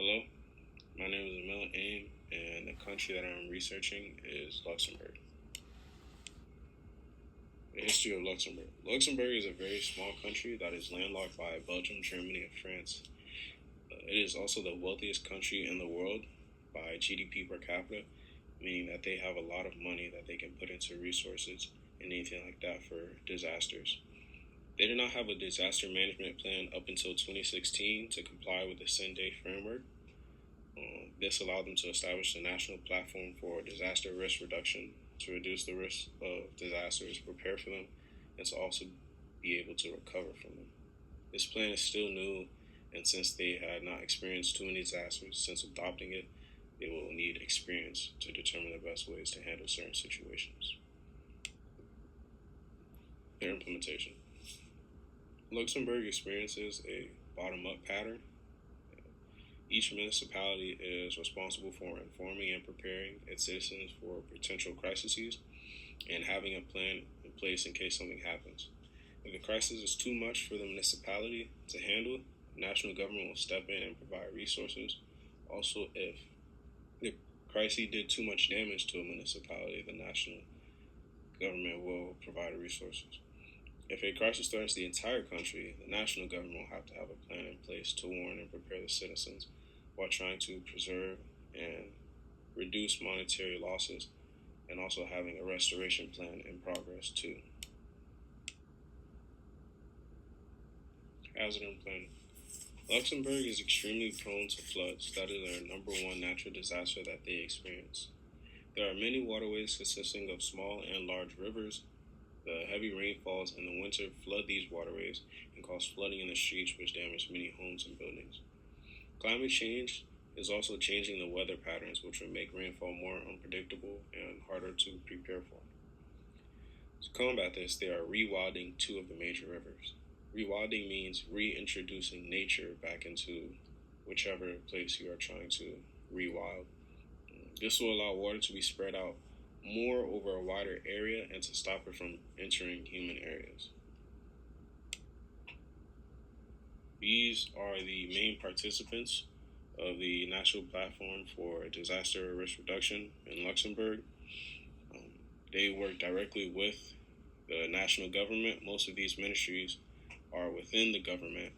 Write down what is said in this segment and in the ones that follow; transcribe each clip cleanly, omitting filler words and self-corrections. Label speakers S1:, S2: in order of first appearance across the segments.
S1: Hello, my name is Emil Aim, and the country that I'm researching is Luxembourg. The history of Luxembourg. Luxembourg is a very small country that is landlocked by Belgium, Germany, and France. It is also the wealthiest country in the world by GDP per capita, meaning that they have a lot of money that they can put into resources and anything like that for disasters. They did not have a disaster management plan up until 2016 to comply with the SENDE framework. This allowed them to establish a national platform for disaster risk reduction to reduce the risk of disasters, prepare for them, and to also be able to recover from them. This plan is still new, and since they had not experienced too many disasters since adopting it, they will need experience to determine the best ways to handle certain situations. Their implementation. Luxembourg experiences a bottom-up pattern. Each municipality is responsible for informing and preparing its citizens for potential crises and having a plan in place in case something happens. If the crisis is too much for the municipality to handle, the national government will step in and provide resources. Also, if the crisis did too much damage to a municipality, the national government will provide resources. If a crisis threatens the entire country, the national government will have to have a plan in place to warn and prepare the citizens while trying to preserve and reduce monetary losses, and also having a restoration plan in progress too. Hazard and planning. Luxembourg is extremely prone to floods. That is their number one natural disaster that they experience. There are many waterways consisting of small and large rivers. The heavy rainfalls in the winter flood these waterways and cause flooding in the streets, which damage many homes and buildings. Climate change is also changing the weather patterns, which will make rainfall more unpredictable and harder to prepare for. To combat this, they are rewilding two of the major rivers. Rewilding means reintroducing nature back into whichever place you are trying to rewild. This will allow water to be spread out more over a wider area and to stop it from entering human areas. These are the main participants of the National Platform for Disaster Risk Reduction in Luxembourg. They work directly with the national government. Most of these ministries are within the government,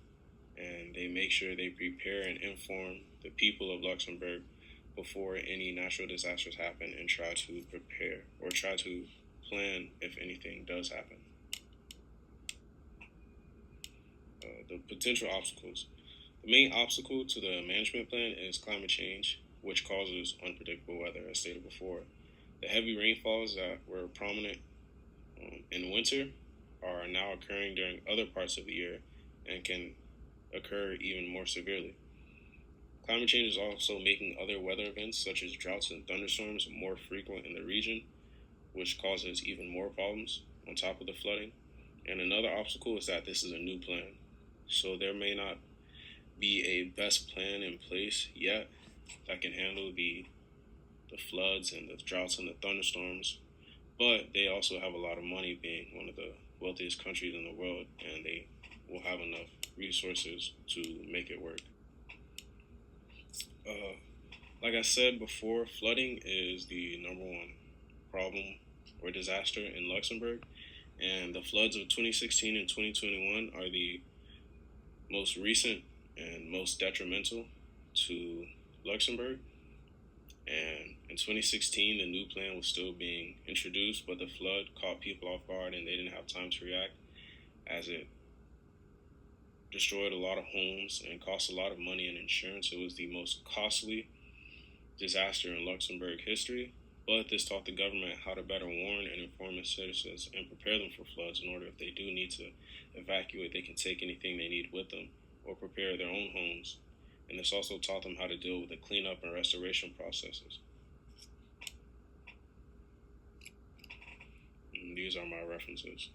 S1: and they make sure they prepare and inform the people of Luxembourg before any natural disasters happen and try to prepare or try to plan if anything does happen. The potential obstacles. The main obstacle to the management plan is climate change, which causes unpredictable weather, as stated before. The heavy rainfalls that were prominent in winter are now occurring during other parts of the year and can occur even more severely. Climate change is also making other weather events, such as droughts and thunderstorms, more frequent in the region, which causes even more problems on top of the flooding. And another obstacle is that this is a new plan. So there may not be a best plan in place yet that can handle the floods and the droughts and the thunderstorms. But they also have a lot of money, being one of the wealthiest countries in the world, and they will have enough resources to make it work. Like I said before, flooding is the number one problem or disaster in Luxembourg, and the floods of 2016 and 2021 are the most recent and most detrimental to Luxembourg. And in 2016, the new plan was still being introduced, but the flood caught people off guard and they didn't have time to react, as it destroyed a lot of homes and cost a lot of money in insurance. It was the most costly disaster in Luxembourg history, but this taught the government how to better warn and inform its citizens and prepare them for floods in order, if they do need to evacuate, they can take anything they need with them or prepare their own homes. And this also taught them how to deal with the cleanup and restoration processes. And these are my references.